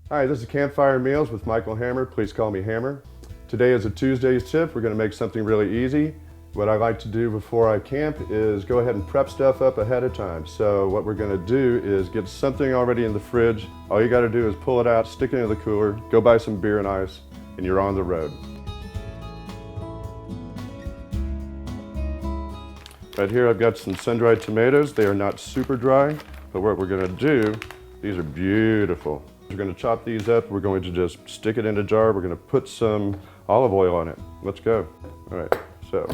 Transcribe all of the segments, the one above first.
Hi, this is Campfire Meals with Michael Hammer. Please call me Hammer. Today is a Tuesday's tip. We're going to make something really easy. What I like to do before I camp is go ahead and prep stuff up ahead of time. So what we're going to do is get something already in the fridge. All you got to do is pull it out, stick it in the cooler, go buy some beer and ice, and you're on the road. Right here I've got some sun-dried tomatoes. They are not super dry, but what we're going to do, these are beautiful. We're going to chop these up. We're going to just stick it in a jar. We're going to put some olive oil on it. Let's go. All right, so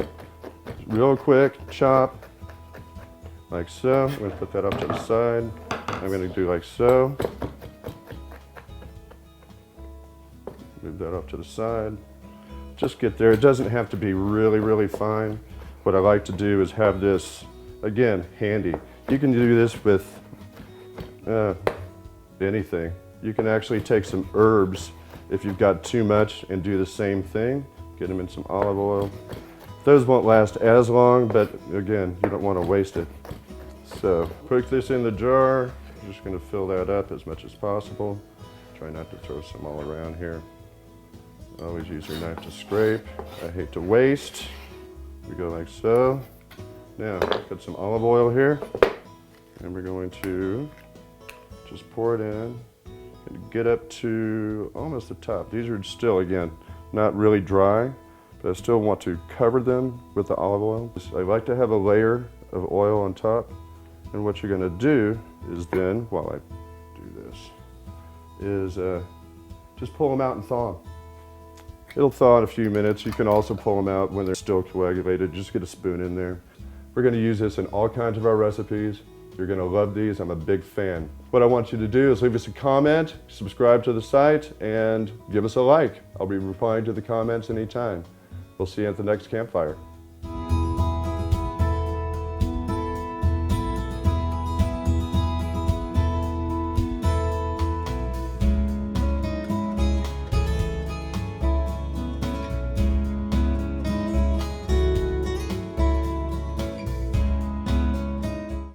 real quick, chop like so. I'm going to put that up to the side. I'm going to do like so. Move that up to the side. Just get there. It doesn't have to be really, really fine. What I like to do is have this, again, handy. You can do this with anything. You can actually take some herbs if you've got too much and do the same thing. Get them in some olive oil. Those won't last as long, but again, you don't want to waste it. So put this in the jar. I'm just going to fill that up as much as possible. Try not to throw some all around here. Always use your knife to scrape. I hate to waste. We go like so. Now, put some olive oil here, and we're going to just pour it in and get up to almost the top. These are still, again, not really dry, but I still want to cover them with the olive oil. I like to have a layer of oil on top, and what you're going to do is then, while I do this, is just pull them out and thaw them. It'll thaw in a few minutes. You can also pull them out when they're still coagulated. Just get a spoon in there. We're going to use this in all kinds of our recipes. You're going to love these. I'm a big fan. What I want you to do is leave us a comment, subscribe to the site, and give us a like. I'll be replying to the comments anytime. We'll see you at the next campfire.